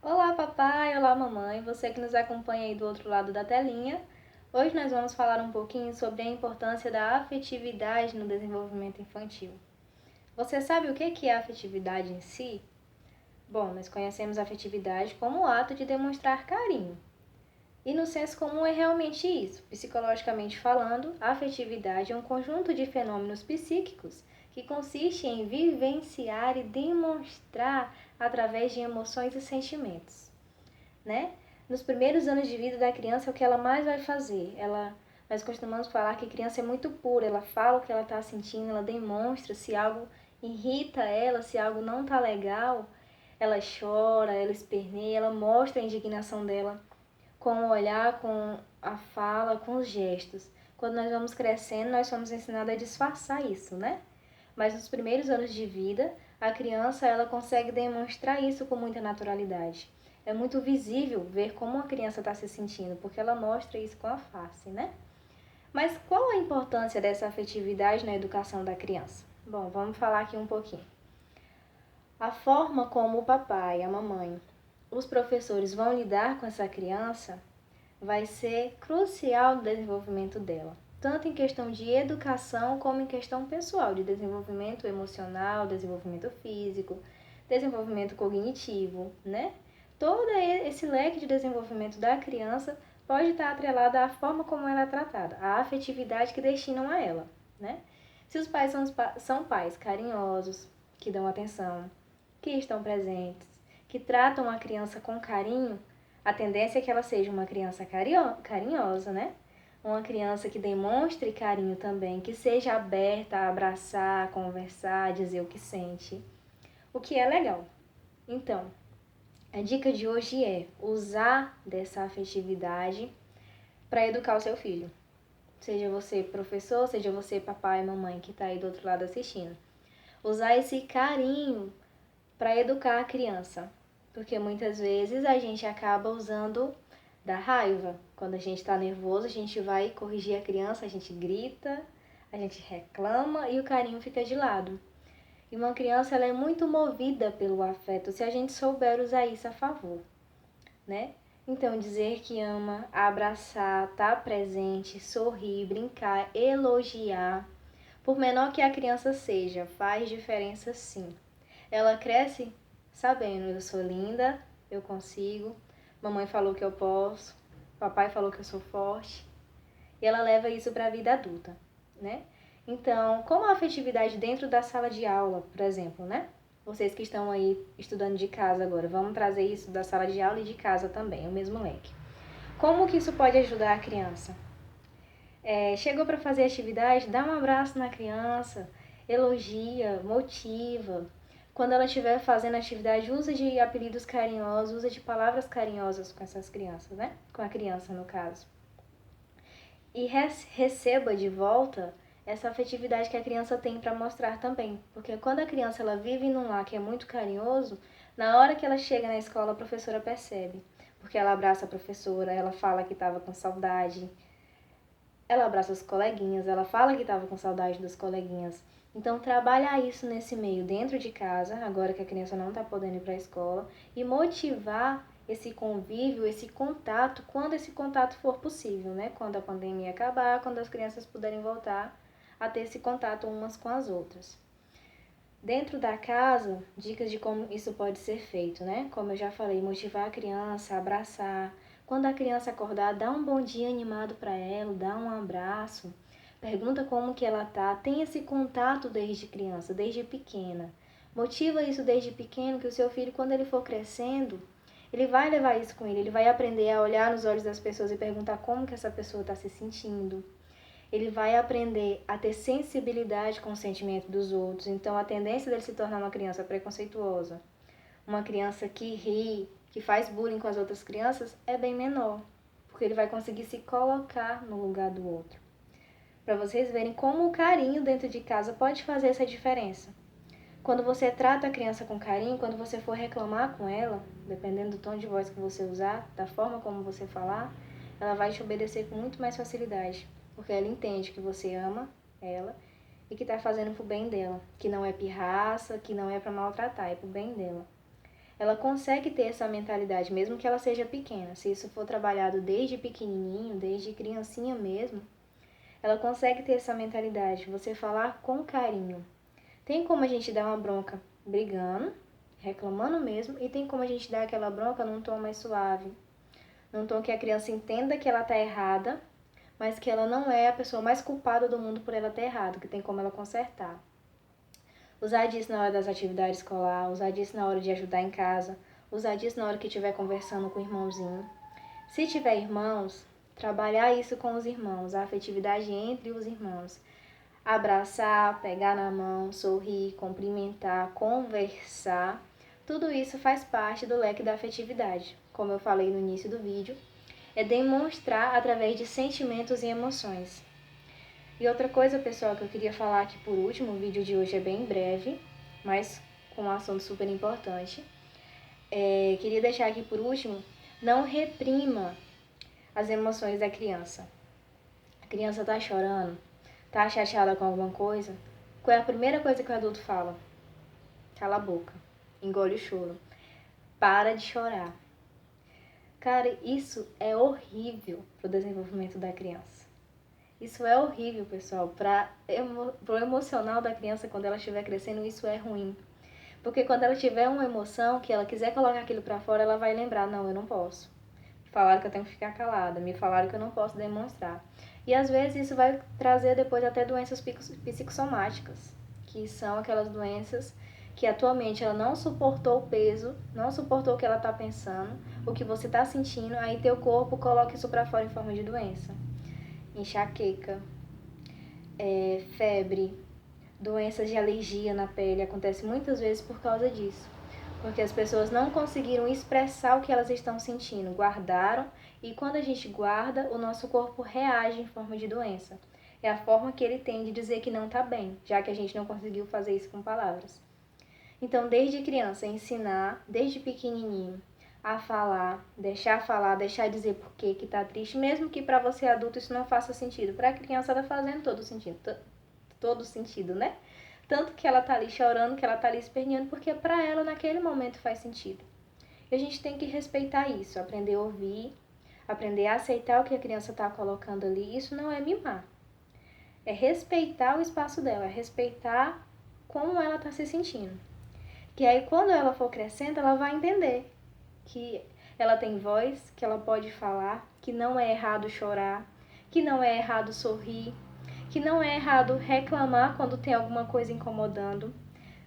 Olá, papai! Olá, mamãe! Você que nos acompanha aí do outro lado da telinha. Hoje nós vamos falar um pouquinho sobre a importância da afetividade no desenvolvimento infantil. Você sabe o que é a afetividade em si? Bom, nós conhecemos a afetividade como o ato de demonstrar carinho. E no senso comum é realmente isso. Psicologicamente falando, a afetividade é um conjunto de fenômenos psíquicos que consiste em vivenciar e demonstrar através de emoções e sentimentos, né? Nos primeiros anos de vida da criança é o que ela mais vai fazer. Nós costumamos falar que criança é muito pura, ela fala o que ela está sentindo, ela demonstra se algo irrita ela, se algo não está legal, ela chora, ela esperneia, ela mostra a indignação dela com o olhar, com a fala, com os gestos. Quando nós vamos crescendo, nós somos ensinados a disfarçar isso, né? Mas nos primeiros anos de vida, a criança ela consegue demonstrar isso com muita naturalidade. É muito visível ver como a criança está se sentindo, porque ela mostra isso com a face, né? Mas qual a importância dessa afetividade na educação da criança? Bom, vamos falar aqui um pouquinho. A forma como o papai, a mamãe, os professores vão lidar com essa criança vai ser crucial no desenvolvimento dela, tanto em questão de educação como em questão pessoal, de desenvolvimento emocional, desenvolvimento físico, desenvolvimento cognitivo, né? Todo esse leque de desenvolvimento da criança pode estar atrelado à forma como ela é tratada, à afetividade que destinam a ela, né? Se os pais são pais carinhosos, que dão atenção, que estão presentes, que tratam a criança com carinho, a tendência é que ela seja uma criança carinhosa, né? Uma criança que demonstre carinho também, que seja aberta a abraçar, a conversar, a dizer o que sente, o que é legal. Então, a dica de hoje é usar dessa afetividade para educar o seu filho. Seja você professor, seja você papai e mamãe que está aí do outro lado assistindo. Usar esse carinho para educar a criança, porque muitas vezes a gente acaba usando da raiva. Quando a gente está nervoso, a gente vai corrigir a criança, a gente grita, a gente reclama e o carinho fica de lado. E uma criança ela é muito movida pelo afeto se a gente souber usar isso a favor, né? Então, dizer que ama, abraçar, estar presente, sorrir, brincar, elogiar, por menor que a criança seja, faz diferença sim. Ela cresce sabendo, eu sou linda, eu consigo, mamãe falou que eu posso, papai falou que eu sou forte, e ela leva isso para a vida adulta, né? Então, como a afetividade dentro da sala de aula, por exemplo, né? Vocês que estão aí estudando de casa agora, vamos trazer isso da sala de aula e de casa também, o mesmo leque. Como que isso pode ajudar a criança? Chegou para fazer atividade, dá um abraço na criança, elogia, motiva. Quando ela estiver fazendo atividade, usa de apelidos carinhosos, usa de palavras carinhosas com essas crianças, né? Com a criança, no caso. E receba de volta essa afetividade que a criança tem para mostrar também. Porque quando a criança ela vive num lar que é muito carinhoso, na hora que ela chega na escola, a professora percebe. Porque ela abraça a professora, ela fala que estava com saudade, ela abraça os coleguinhas, ela fala que estava com saudade dos coleguinhas. Então, trabalhar isso nesse meio dentro de casa, agora que a criança não está podendo ir para a escola, e motivar esse convívio, esse contato, quando esse contato for possível, né? Quando a pandemia acabar, quando as crianças puderem voltar a ter esse contato umas com as outras. Dentro da casa, dicas de como isso pode ser feito, né? Como eu já falei, motivar a criança, abraçar. Quando a criança acordar, dá um bom dia animado para ela, dá um abraço, pergunta como que ela tá, tem esse contato desde criança, desde pequena. Motiva isso desde pequeno, que o seu filho, quando ele for crescendo, ele vai levar isso com ele, ele vai aprender a olhar nos olhos das pessoas e perguntar como que essa pessoa está se sentindo. Ele vai aprender a ter sensibilidade com o sentimento dos outros. Então, a tendência dele se tornar uma criança preconceituosa, uma criança que ri, que faz bullying com as outras crianças, é bem menor, porque ele vai conseguir se colocar no lugar do outro. Para vocês verem como o carinho dentro de casa pode fazer essa diferença. Quando você trata a criança com carinho, quando você for reclamar com ela, dependendo do tom de voz que você usar, da forma como você falar, ela vai te obedecer com muito mais facilidade, porque ela entende que você ama ela e que está fazendo pro bem dela, que não é pirraça, que não é para maltratar, é pro bem dela. ela consegue ter essa mentalidade, mesmo que ela seja pequena. Se isso for trabalhado desde pequenininho, desde criancinha mesmo, ela consegue ter essa mentalidade. Você falar com carinho. Tem como a gente dar uma bronca brigando, reclamando mesmo, e tem como a gente dar aquela bronca num tom mais suave, num tom que a criança entenda que ela tá errada, mas que ela não é a pessoa mais culpada do mundo por ela ter errado, que tem como ela consertar. Usar disso na hora das atividades escolares, usar disso na hora de ajudar em casa, usar disso na hora que estiver conversando com o irmãozinho. Se tiver irmãos, trabalhar isso com os irmãos, a afetividade entre os irmãos. Abraçar, pegar na mão, sorrir, cumprimentar, conversar, tudo isso faz parte do leque da afetividade. Como eu falei no início do vídeo, é demonstrar através de sentimentos e emoções. E outra coisa, pessoal, que eu queria falar aqui por último, o vídeo de hoje é bem breve, mas com um assunto super importante. Queria deixar aqui por último, não reprima as emoções da criança. A criança tá chorando, tá chateada com alguma coisa, qual é a primeira coisa que o adulto fala? Cala a boca, engole o choro, para de chorar. Cara, isso é horrível pro desenvolvimento da criança. Isso é horrível, pessoal. Pro emocional da criança, quando ela estiver crescendo, isso é ruim. Porque quando ela tiver uma emoção, que ela quiser colocar aquilo pra fora, ela vai lembrar, não, eu não posso. Me falaram que eu tenho que ficar calada, me falaram que eu não posso demonstrar. E às vezes isso vai trazer depois até doenças psicossomáticas, que são aquelas doenças que atualmente ela não suportou o peso, não suportou o que ela está pensando, o que você está sentindo, aí teu corpo coloca isso para fora em forma de doença. Enxaqueca, febre, doenças de alergia na pele, acontece muitas vezes por causa disso. Porque as pessoas não conseguiram expressar o que elas estão sentindo, guardaram, e quando a gente guarda, o nosso corpo reage em forma de doença. É a forma que ele tem de dizer que não está bem, já que a gente não conseguiu fazer isso com palavras. Então, desde criança, ensinar, desde pequenininho, a falar, deixar dizer por que está triste, mesmo que para você adulto isso não faça sentido. Para a criança está fazendo todo sentido, né? Tanto que ela tá ali chorando, que ela tá ali esperneando, porque para ela naquele momento faz sentido. E a gente tem que respeitar isso, aprender a ouvir, aprender a aceitar o que a criança tá colocando ali. Isso não é mimar. É respeitar o espaço dela, é respeitar como ela tá se sentindo. Que aí quando ela for crescendo, ela vai entender que ela tem voz, que ela pode falar, que não é errado chorar, que não é errado sorrir, que não é errado reclamar quando tem alguma coisa incomodando.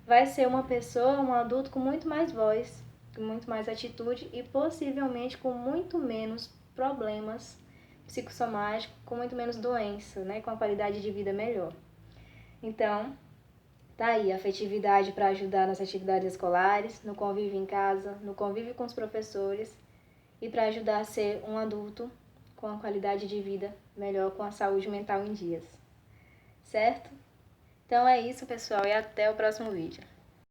Vai ser uma pessoa, um adulto com muito mais voz, com muito mais atitude e possivelmente com muito menos problemas psicossomáticos, com muito menos doença, né? Com a qualidade de vida melhor. Então, tá aí a afetividade para ajudar nas atividades escolares, no convívio em casa, no convívio com os professores e para ajudar a ser um adulto com a qualidade de vida melhor, com a saúde mental em dias. Certo? Então é isso, pessoal, e até o próximo vídeo.